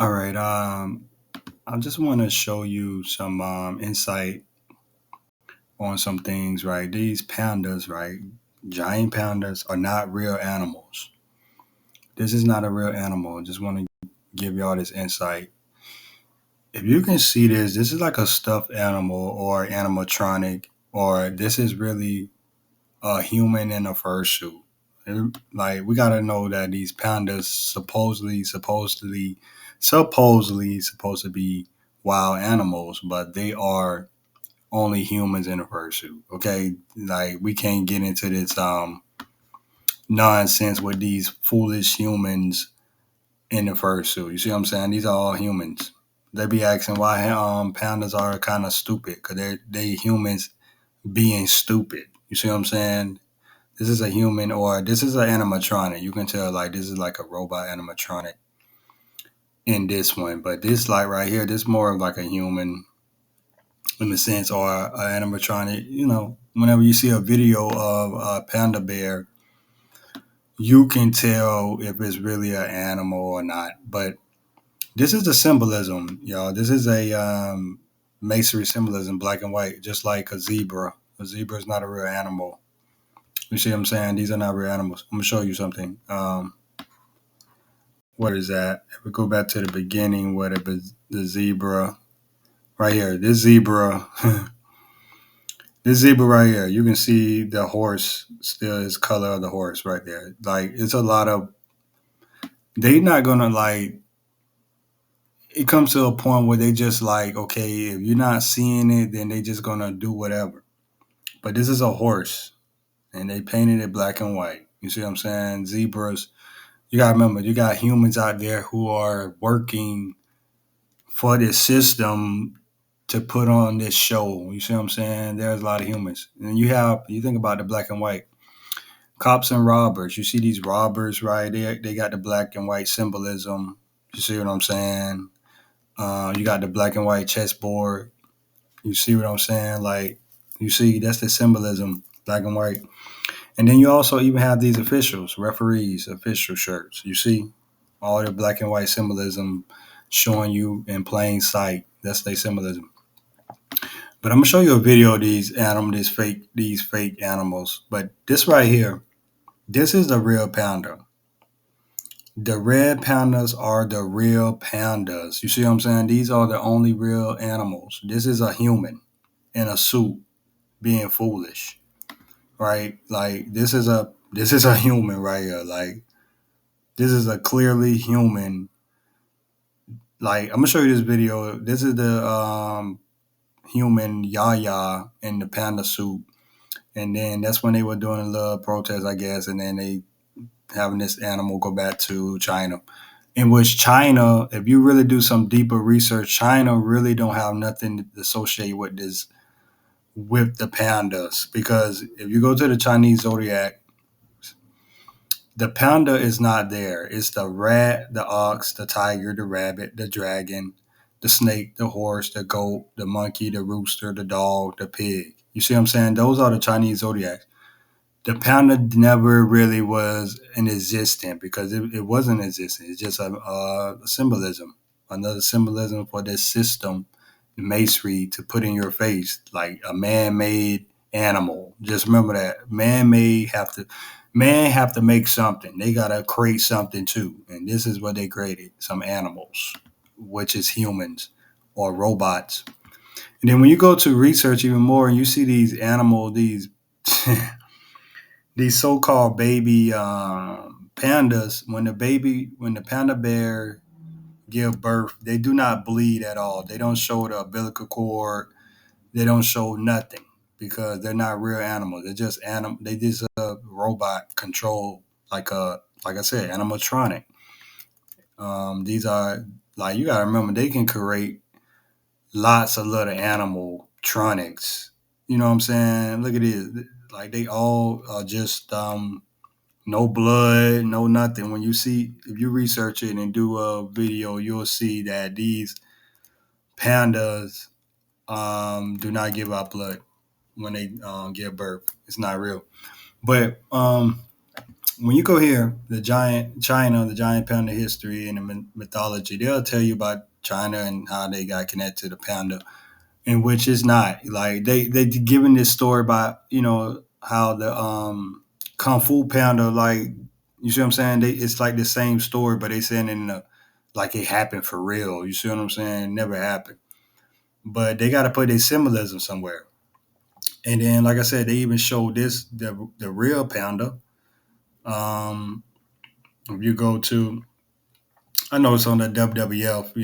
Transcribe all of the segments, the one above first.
All right. I just want to show you some insight on some things, right? These pandas, right? Giant pandas are not real animals. This is not a real animal. I just want to give y'all this insight. If you can see this, this is like a stuffed animal or animatronic, or this is really a human in a fursuit. Like we gotta know that these pandas supposedly supposed to be wild animals, but they are only humans in a fursuit. Okay, like we can't get into this nonsense with these foolish humans in the fursuit. You see what I'm saying? These are all humans. They be asking why pandas are kind of stupid because they humans being stupid. You see what I'm saying? This is a human or this is an animatronic. You can tell like this is like a robot animatronic in this one, but this like right here, this more of like a human in the sense or an animatronic. You know, whenever you see a video of a panda bear, you can tell if it's really an animal or not. But this is the symbolism, y'all. This is a masonry symbolism, black and white, just like a zebra. A zebra is not a real animal. You see what I'm saying? These are not real animals. I'm gonna show you something. What is that? If we go back to the beginning, what it was the zebra right here. This zebra, this zebra right here. You can see the horse still is color of the horse right there. Like it's a lot of they not gonna like. It comes to a point where they just like okay, if you're not seeing it, then they just gonna do whatever. But this is a horse, and they painted it black and white. You see what I'm saying? Zebras. You gotta remember, you got humans out there who are working for this system to put on this show. You see what I'm saying? There's a lot of humans. And you think about the black and white. Cops and robbers. You see these robbers, right? They got the black and white symbolism. You see what I'm saying? You got the black and white chessboard. You see what I'm saying? Like you see that's the symbolism, black and white. And then you also even have these officials, referees, official shirts. You see all the black and white symbolism showing you in plain sight. That's their symbolism. But I'm gonna show you a video of these fake animals. But this right here, this is the real panda. The red pandas are the real pandas. You see what I'm saying? These are the only real animals. This is a human in a suit being foolish, right? Like this is a human right here. Like this is a clearly human. Like I'm gonna show you this video. This is the human Yaya in the panda suit, and then that's when they were doing a little protest, I guess, and then they having this animal go back to China. In which China, if you really do some deeper research, China really don't have nothing to associate with this with the pandas because if you go to the Chinese zodiac, the panda is not there. It's the rat, the ox, the tiger, the rabbit, the dragon, the snake, the horse, the goat, the monkey, the rooster, the dog, the pig. You see what I'm saying? Those are the Chinese zodiacs. The panda never really was in existence because it wasn't existent. It's just a symbolism, another symbolism for this system, masonry to put in your face, like a man-made animal. Just remember that man have to make something. They gotta create something too, and this is what they created: some animals, which is humans or robots. And then when you go to research even more, and you see these animals, these these so-called baby pandas when the panda bear give birth they do not bleed at all, they don't show the umbilical cord, they don't show nothing because they're not real animals, they're just they just a robot control, like I said, animatronic. These are like you gotta remember they can create lots of little animatronics. You know what I'm saying? Look at this, like they all are just no blood, no nothing. When you see, if you research it and do a video, you'll see that these pandas do not give out blood when they give birth. It's not real. But when you go here, the giant China, the giant panda history and the mythology, they'll tell you about China and how they got connected to the panda, in which is not like they giving this story about how the kung fu panda, like, you see what I'm saying? It's like the same story, but they saying in the, like it happened for real. You see what I'm saying? It never happened, but they got to put their symbolism somewhere. And then, like I said, they even showed this the real panda. Um, if you go to, I know it's on the WWF,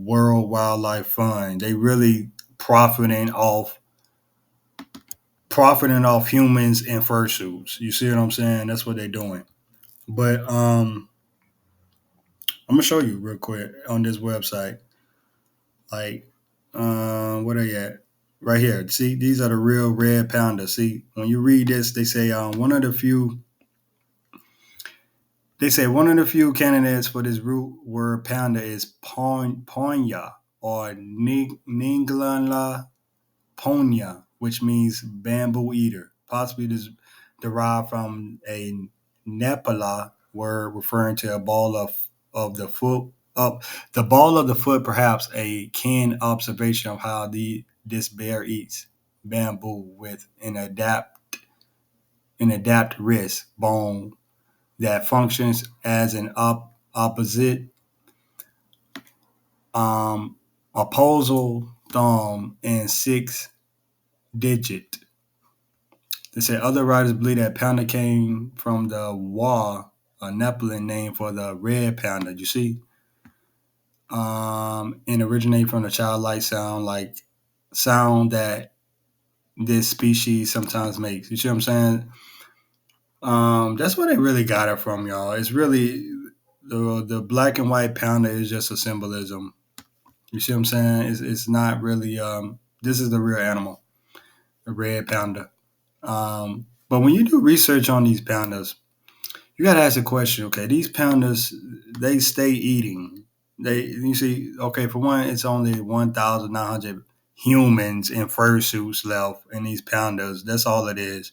World Wildlife Fund. They really profiting off profiting off humans in fursuits. You see what I'm saying? That's what they're doing. But I'm gonna show you real quick on this website. Like, what are you at? Right here. See, these are the real red pandas. See, when you read this, they say one of the few. They say one of the few candidates for this root word panda is Ponya or Ninglanla Ponya, which means bamboo eater. Possibly this derived from a Nepala word referring to a ball of the foot up the ball of the foot, perhaps a keen observation of how the this bear eats bamboo with an adapt wrist bone that functions as an opposite um opposal thumb and six digit. They say other writers believe that panda came from the wa, a Nepalese name for the red panda. You see, and originate from the childlike sound that this species sometimes makes. You see what I'm saying? That's where they really got it from, y'all. It's really the black and white panda is just a symbolism. You see what I'm saying? It's not really. This is the real animal, the red panda. But when you do research on these pandas, you got to ask a question. Okay, these pandas, they stay eating. You see, okay, for one, it's only 1,900 humans in fursuits left in these pandas. That's all it is.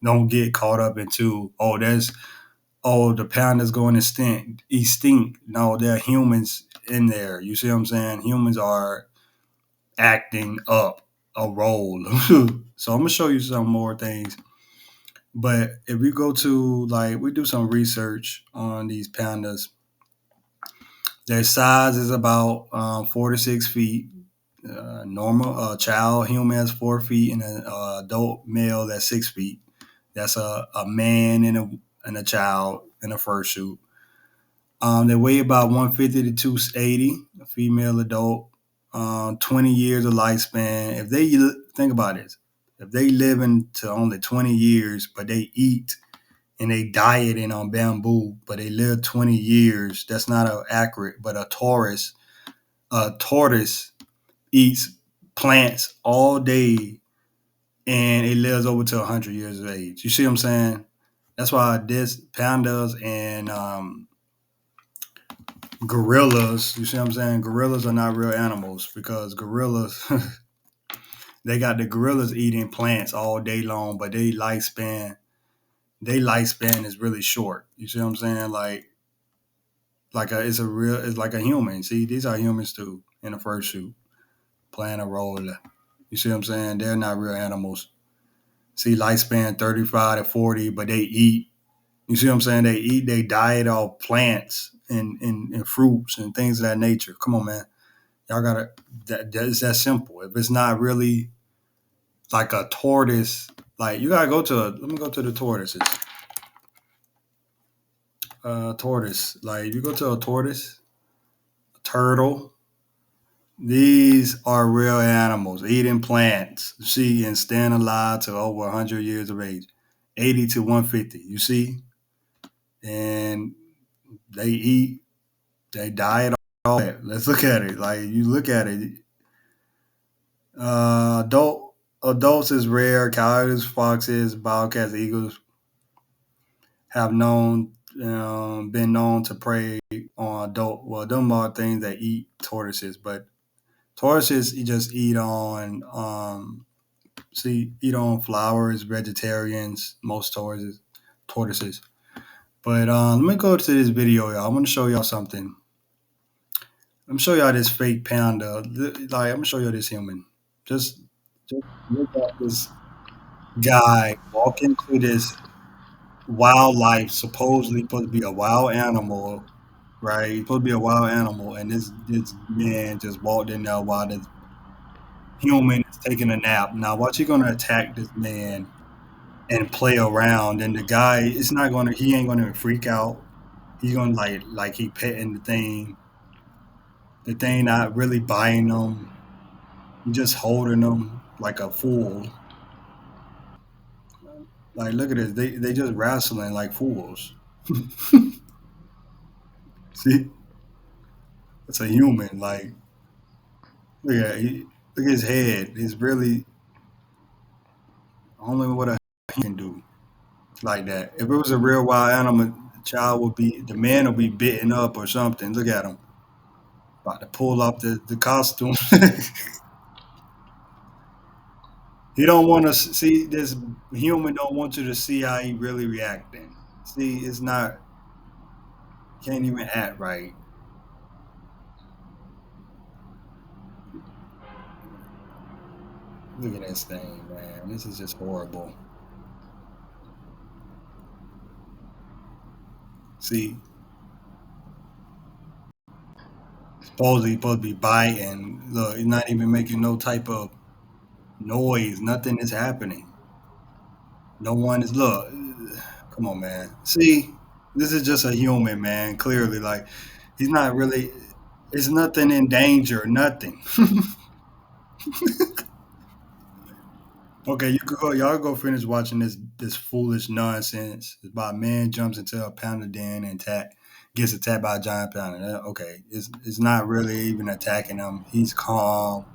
Don't get caught up into, the pandas going extinct. No, there are humans in there. You see what I'm saying? Humans are acting up a role. So I'm gonna show you some more things. But if we go to, like, we do some research on these pandas, their size is about 4 to 6 feet. Normal child human has 4 feet, and an adult male that's 6 feet. That's a man and a child in a fursuit. They weigh about 150 to 280. A female adult, 20 years of lifespan. If they think about this, if they live into only 20 years, but they eat and they dieting on bamboo, but they live 20 years. That's not accurate. But a tortoise eats plants all day and it lives over to 100 years of age. You see what I'm saying? That's why this pandas and gorillas. You see what I'm saying? Gorillas are not real animals because gorillas. They got the gorillas eating plants all day long, but their lifespan is really short. You see what I'm saying? It's like a human. See, these are humans too in the fursuit playing a role. You see what I'm saying? They're not real animals. See, lifespan 35 to 40, but they eat. You see what I'm saying? They diet off plants and fruits and things of that nature. Come on, man. Y'all gotta, it's that simple. If it's not really like a tortoise, like you gotta let me go to the tortoises. Tortoise. Like if you go to a tortoise, a turtle, these are real animals eating plants. See, and staying alive to over 100 years of age, 80 to 150. You see, and they eat, they diet all that. Let's look at it. Like you look at it, adults is rare. Coyotes, foxes, bobcats, eagles have been known to prey on adult. Well, them are things that eat tortoises, but tortoises you just eat on flowers, vegetarians, most tortoises. tortoises. But let me go to this video, y'all. I'm gonna show y'all something. I'm gonna show y'all this fake panda. Like, I'm gonna show y'all this human. Just, just look at this guy walking through this wildlife, supposedly supposed to be a wild animal, right? He's supposed to be a wild animal, and this man just walked in there while this human is taking a nap. Now, watch, you gonna attack this man and play around, and the guy is not gonna. He ain't gonna freak out. He's gonna like he petting the thing. The thing not really biting him. He just holding him like a fool. Like, look at this. They just wrestling like fools. See, it's a human. Like, look at his head. He's really only what a can do like that. If it was a real wild animal, the child would be the man would be bitten up or something. Look at him about to pull off the costume. He don't want to see this human. Don't want you to see how he really reacting. See, it's not. Can't even act right. Look at this thing, man. This is just horrible. See, supposed to be biting. Look, he's not even making no type of noise. Nothing is happening. No one is. Look, come on, man. See, this is just a human, man. Clearly, like he's not really. It's nothing in danger. Nothing. Okay, you could go. Y'all go finish watching this foolish nonsense. It's about a man jumps into a panda den and gets attacked by a giant panda. Okay, it's not really even attacking him. He's calm.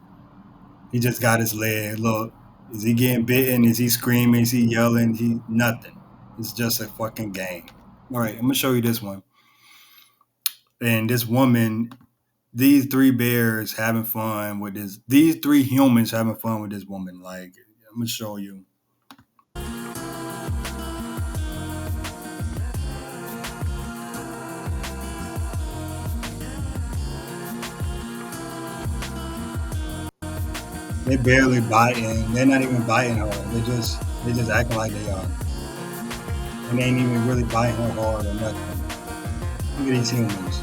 He just got his leg. Look, is he getting bitten? Is he screaming? Is he yelling? He nothing. It's just a fucking game. All right, I'm gonna show you this one. And this woman, these three bears having fun with this. These three humans having fun with this woman. Like, I'm gonna show you. They barely biting. They're not even biting her. They just acting like they are. And they ain't even really biting her hard or nothing. Look at these humans.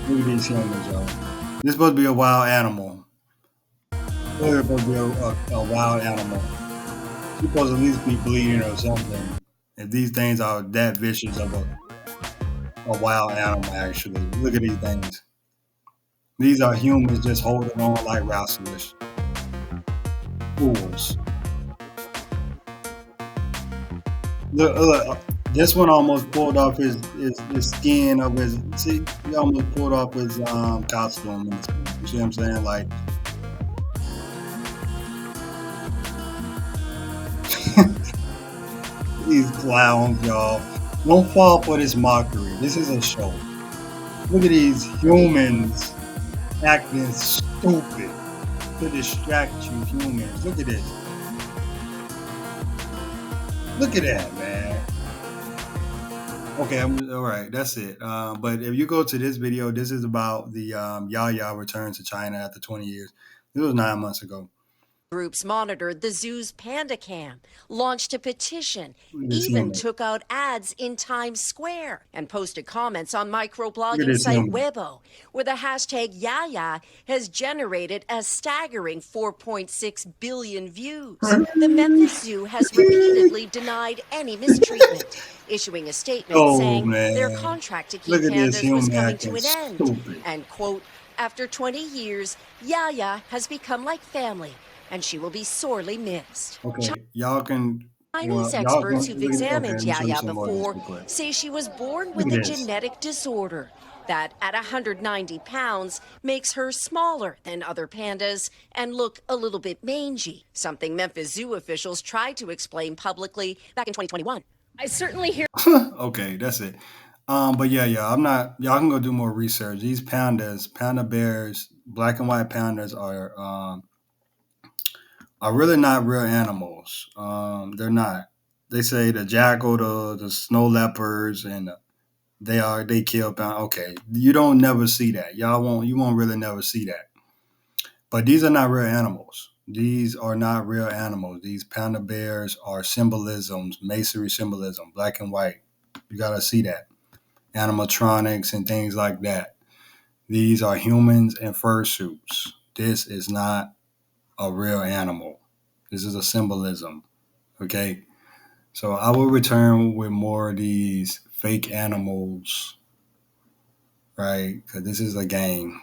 Look at these humans, y'all. This supposed to be a wild animal. Clearly supposed to be a wild animal. She's supposed to at least be bleeding or something. If these things are that vicious of a wild animal, actually. Look at these things. These are humans just holding on like wrestlers. Fools. Look, this one almost pulled off his skin of his. See, he almost pulled off his costume. You see what I'm saying? Like, these clowns, y'all. Don't fall for this mockery. This is a show. Look at these humans acting stupid to distract you, humans. Look at this. Look at that, man. Okay, all right. That's it. But if you go to this video, this is about the Yaya return to China after 20 years. This was 9 months ago. Groups monitored the zoo's Panda Cam, launched a petition, Look at this even human. took out ads in Times Square, and posted comments on Look at microblogging this site human. Weibo, where the hashtag Yaya has generated a staggering 4.6 billion views. The Memphis Zoo has repeatedly denied any mistreatment, issuing a statement Oh saying their man. contract to keep Look at this pandas was human coming to acting an end, stupid. and, quote, after 20 years, Yaya has become like family, and she will be sorely missed. Okay, y'all can. Chinese Y'all experts can who've look at. Okay, examined let me show you Yaya some more of this before real quick. say she was born Look with at a this. genetic disorder that, at 190 pounds, makes her smaller than other pandas and look a little bit mangy, something Memphis Zoo officials tried to explain publicly back in 2021. I certainly hear. Okay, that's it. But yeah, I'm not. Y'all can go do more research. These pandas, panda bears, black and white pandas are really not real animals. They're not. They say the jackal, the snow leopards, and they kill pound. Okay, you don't never see that. You won't really never see that. But these are not real animals. These are not real animals. These panda bears are symbolisms, masonry symbolism, black and white. You gotta see that. Animatronics and things like that. These are humans in fursuits. This is not a real animal. This is a symbolism. Okay. So I will return with more of these fake animals, right? Because this is a game.